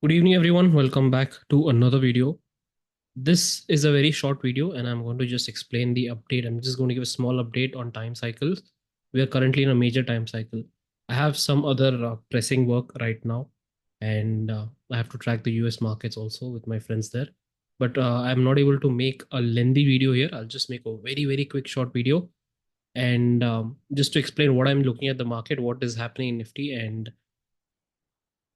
Good evening, everyone. Welcome back to another video. This is a very short video, and I'm going to just explain the update. I'm just going to give a small update on time cycles. We are currently in a major time cycle. I have some other pressing work right now, and I have to track the US markets also with my friends there. But I'm not able to make a lengthy video here. I'll just make a very quick short video. And just to explain what I'm looking at the market, what is happening in Nifty, and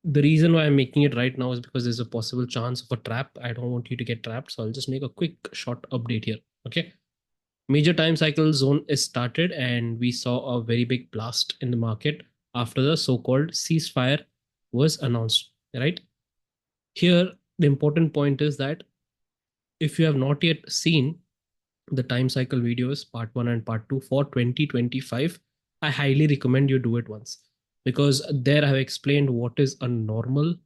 the reason why I'm making it right now is because there's a possible chance of a trap. I don't want you to get trapped. So I'll just make a quick short update here. Okay. Major time cycle zone is started, and we saw a very big blast in the market after the so-called ceasefire was announced. Right. Here, the important point is that if you have not yet seen the time cycle videos, part one and part two for 2025, I highly recommend you do it once, because there I have explained what is a normal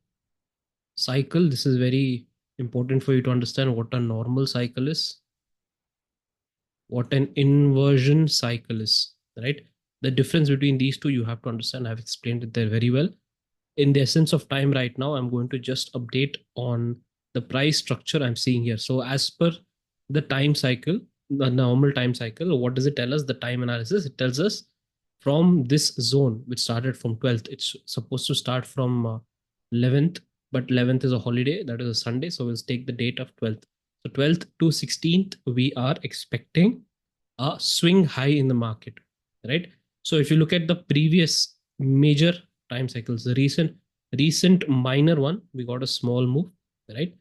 cycle. This is very important for you to understand what a normal cycle is, what an inversion cycle is, right? The difference between these two you have to understand. I've explained it there very well. In the essence of time right now, I'm going to just update on the price structure I'm seeing here. So as per the time cycle, the normal time cycle, what does it tell us? The time analysis, it tells us from this zone, which started from 12th, it's supposed to start from 11th, but 11th is a holiday, that is a Sunday. So we'll take the date of 12th. So 12th to 16th, we are expecting a swing high in the market, right? So if you look at the previous major time cycles, the recent minor one, we got a small move, right?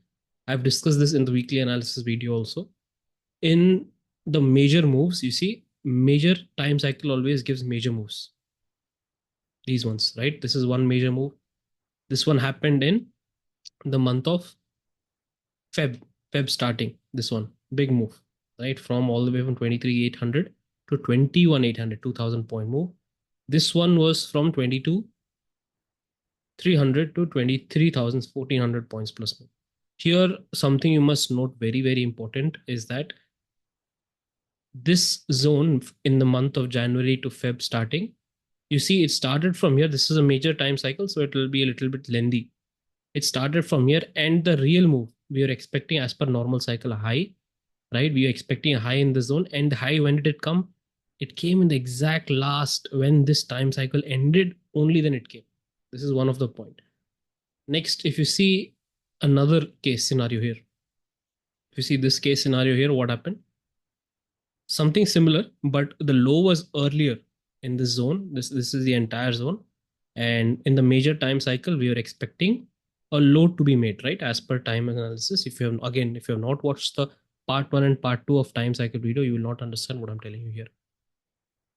I've discussed this in the weekly analysis video also. In the major moves, you see, major time cycle always gives major moves. These ones, right? This is one major move. This one happened in the month of Feb starting. This one, big move, right? From all the way from 23,800 to 21,800, 2,000 point move. This one was from 22,300 to 23,000, 1,400 points plus move. Here, something you must note very important is that this zone in the month of January to Feb starting, you see it started from here. This is a major time cycle, so it will be a little bit lengthy. It started from here, and the real move we are expecting as per normal cycle a high, right? We are expecting a high in the zone, and the high, when did it come? It came in the exact last when this time cycle ended, only then it came. This is one of the point. Next, if you see another case scenario here, if you see this case scenario here, what happened? Something similar, but the low was earlier in this zone. This is the entire zone, and in the major time cycle, we are expecting a low to be made, right? As per time analysis. If you have not watched the part one and part two of time cycle video, you will not understand what I'm telling you here.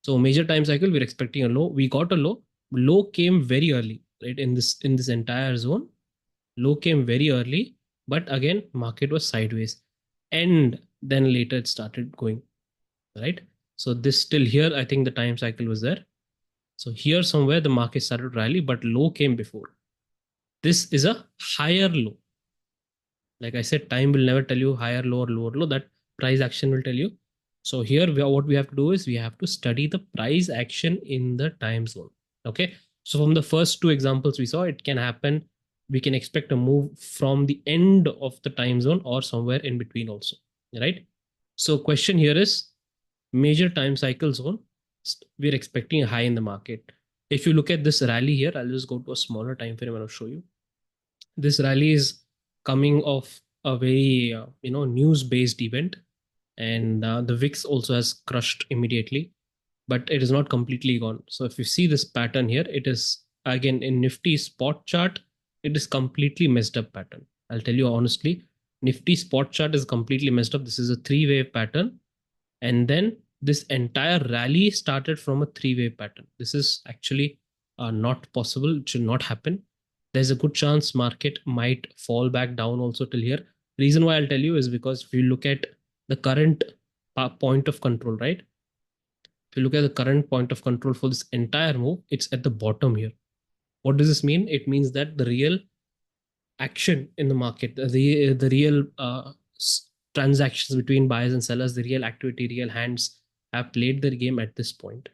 So major time cycle, we're expecting a low. We got a low. Low came very early, right? In this entire zone, low came very early, but again, market was sideways, and then later it started going, right? So this still here, I think the time cycle was there. So here somewhere the market started to rally, but low came before. This is a higher low. Like I said, time will never tell you higher low or lower low. That price action will tell you. So here what we have to do is we have to study the price action in the time zone. Okay. So from the first two examples we saw, it can happen. We can expect a move from the end of the time zone or somewhere in between also, right? So question here is major time cycle zone. We're expecting a high in the market. If you look at this rally here, I'll just go to a smaller time frame and I'll show you. This rally is coming off a very news based event, and the VIX also has crushed immediately, but it is not completely gone. So if you see this pattern here, it is again in Nifty spot chart, it is completely messed up pattern. I'll tell you honestly, Nifty spot chart is completely messed up. This is a three-wave pattern, and then this entire rally started from a three-wave pattern. This is actually not possible. It should not happen. There's a good chance market might fall back down also till here. Reason why I'll tell you is because if you look at the current point of control, right? If you look at the current point of control for this entire move, it's at the bottom here. What does this mean? It means that the real action in the market, the real transactions between buyers and sellers, the real activity, real hands have played their game at this point.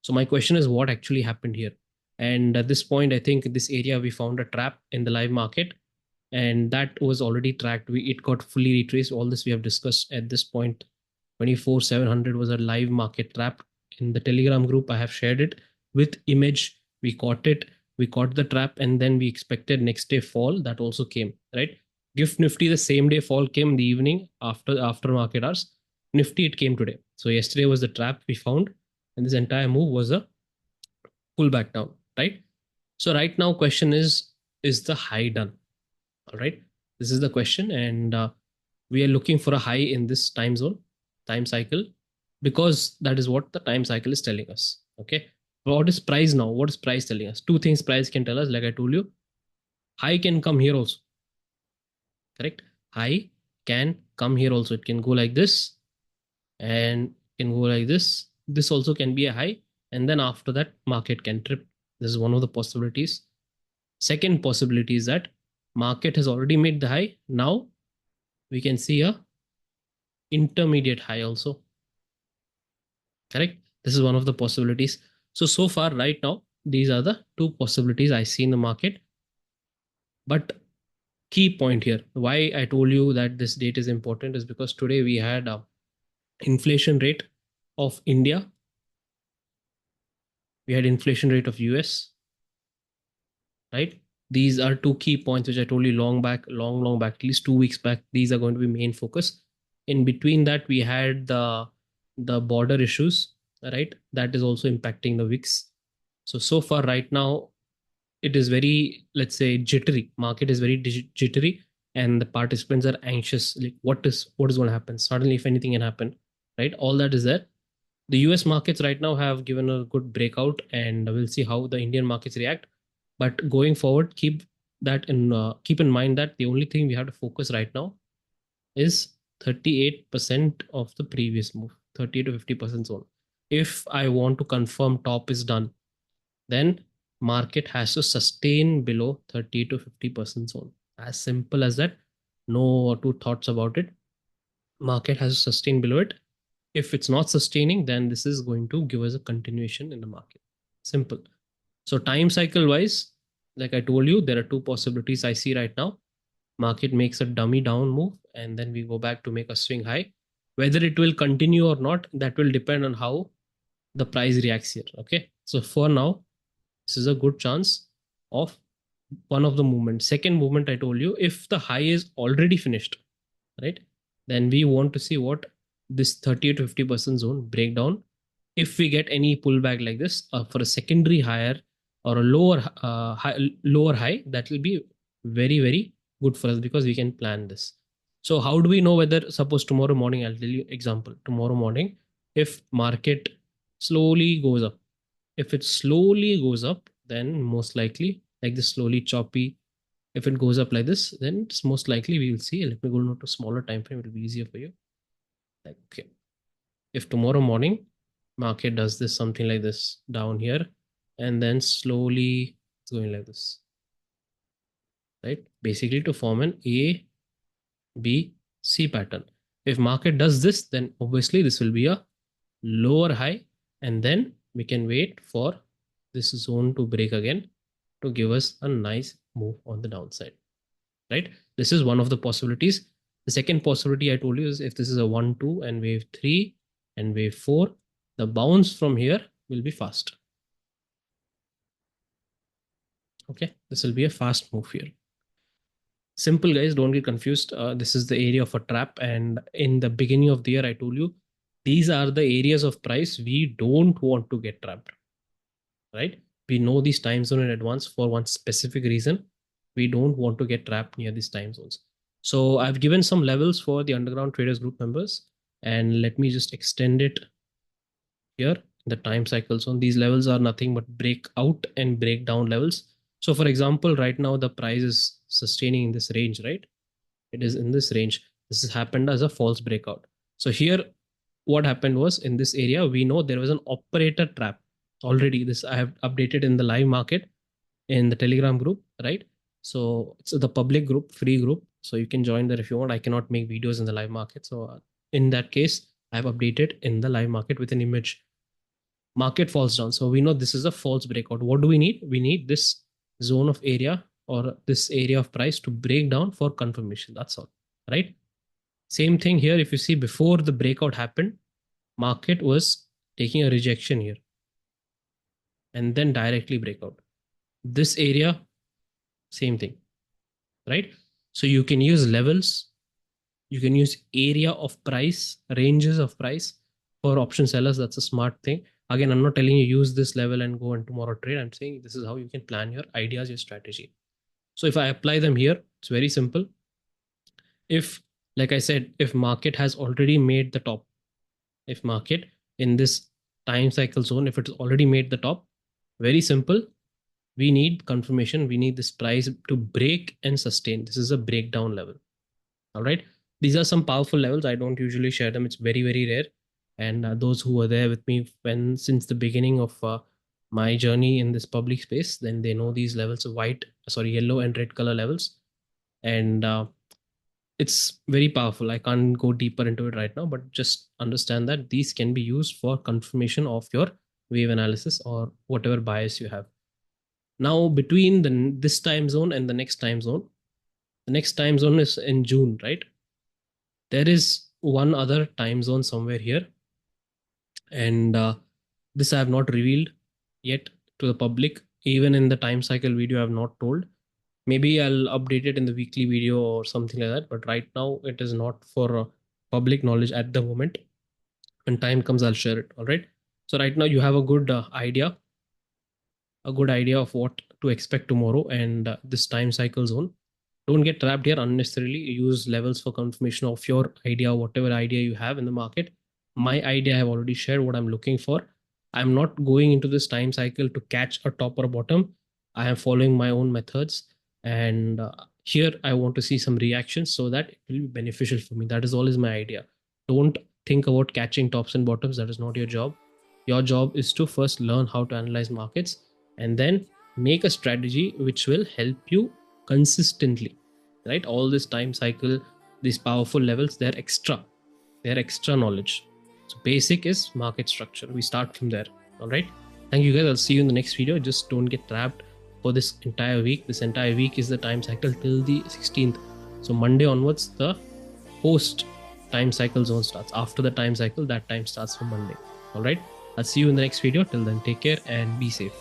So my question is, what actually happened here? And at this point, I think this area we found a trap in the live market. and that was already tracked. It got fully retraced. All this we have discussed at this point. 24,700 was a live market trap. In the Telegram group, I have shared it with image. We caught it. We caught the trap, and then we expected next day fall. That also came, right? Gift Nifty, the same day fall came in the evening after market hours. Nifty, it came today. So yesterday was the trap we found, and this entire move was a pullback down, right? So right now, question is the high done? All right, this is the question, and we are looking for a high in this time zone, time cycle, because that is what the time cycle is telling us. Okay, what is price now? What is price telling us? Two things price can tell us. Like I told you, high can come here also. Correct, high can come here also. It can go like this, and can go like this. This also can be a high, and then after that, market can trip. This is one of the possibilities. Second possibility is that market has already made the high. Now we can see a intermediate high also. Correct, this is one of the possibilities. So far right now, these are the two possibilities I see in the market. But key point here, why I told you that this date is important, is because today we had a inflation rate of India, we had inflation rate of US, right? These are two key points which I told you long back, long back, at least 2 weeks back. These are going to be main focus. In between that, we had the border issues, right? That is also impacting the VIX. So far right now, it is very, let's say, jittery. Market is very jittery, and the participants are anxious. Like, what is going to happen? Suddenly, if anything can happen, right? All that is there. The US markets right now have given a good breakout, and we'll see how the Indian markets react. But going forward, keep in mind that the only thing we have to focus right now is 38% of the previous move, 30 to 50% zone. If I want to confirm top is done, then market has to sustain below 30 to 50% zone. As simple as that. No two thoughts about it. Market has to sustain below it. If it's not sustaining, then this is going to give us a continuation in the market. Simple. So time cycle wise, like I told you, there are two possibilities I see right now. Market makes a dummy down move, and then we go back to make a swing high. Whether it will continue or not, that will depend on how the price reacts here. Okay. So for now, this is a good chance of one of the movements. Second movement, I told you, if the high is already finished, right, then we want to see what this 30 to 50% zone breakdown. If we get any pullback like this for a secondary higher or a lower high, that will be very good for us, because we can plan this. So how do we know whether, suppose tomorrow morning, I'll tell you example, tomorrow morning, if market slowly goes up, if it slowly goes up, then most likely, like this slowly choppy, if it goes up like this, then it's most likely we will see. Let me go to smaller time frame, it will be easier for you. Like, okay, if tomorrow morning market does this something like this down here, and then slowly it's going like this, right? Basically to form an A, B, C pattern. If market does this, then obviously this will be a lower high, and then we can wait for this zone to break again to give us a nice move on the downside, right? This is one of the possibilities. The second possibility I told you is if this is a 1, 2 and wave 3 and wave 4, the bounce from here will be fast. Okay, this will be a fast move here. Simple, guys, don't get confused. This is the area of a trap, and in the beginning of the year, I told you these are the areas of price we don't want to get trapped, right? We know these time zone in advance for one specific reason. We don't want to get trapped near these time zones. So I've given some levels for the underground traders group members, and let me just extend it here. The time cycle zone, these levels are nothing but breakout and breakdown levels. So for example, right now the price is sustaining in this range, right? It is in this range. This has happened as a false breakout. So here what happened was, in this area we know there was an operator trap already. This I have updated in the live market in the Telegram group, right? So it's the public group, free group, so you can join there if you want. I cannot make videos in the live market, so in that case I have updated in the live market with an image. Market falls down, so we know this is a false breakout. What do we need? We need this zone of area or this area of price to break down for confirmation. That's all, right? Same thing here. If you see, before the breakout happened, market was taking a rejection here and then directly breakout. This area, same thing, right? So you can use levels, you can use area of price, ranges of price for option sellers. That's a smart thing. Again, I'm not telling you use this level and go and tomorrow trade. I'm saying this is how you can plan your ideas, your strategy. So if I apply them here, it's very simple. If, like I said, if market has already made the top, if market in this time cycle zone, if it's already made the top, very simple. We need confirmation. We need this price to break and sustain. This is a breakdown level. All right. These are some powerful levels. I don't usually share them. It's very, very rare. And those who were there with me when since the beginning of my journey in this public space, then they know these levels of yellow and red color levels. And it's very powerful. I can't go deeper into it right now, but just understand that these can be used for confirmation of your wave analysis or whatever bias you have. Now, between this time zone and the next time zone is in June, right? There is one other time zone somewhere here, and this I have not revealed yet to the public. Even in the time cycle video, I have not told. Maybe I'll update it in the weekly video or something like that. But right now, it is not for public knowledge at the moment. When time comes, I'll share it. All right. So right now, you have a good idea of what to expect tomorrow and this time cycle zone. Don't get trapped here unnecessarily. Use levels for confirmation of your idea, whatever idea you have in the market. My idea, I have already shared what I'm looking for. I'm not going into this time cycle to catch a top or bottom. I am following my own methods. And here I want to see some reactions so that it will be beneficial for me. That is always my idea. Don't think about catching tops and bottoms. That is not your job. Your job is to first learn how to analyze markets and then make a strategy which will help you consistently, right? All this time cycle, these powerful levels, they're extra knowledge. So basic is market structure. We start from there. All right. Thank you guys. I'll see you in the next video. Just don't get trapped for this entire week. This entire week is the time cycle till the 16th. So Monday onwards, the post time cycle zone starts. After the time cycle, that time starts from Monday. All right. I'll see you in the next video. Till then, take care and be safe.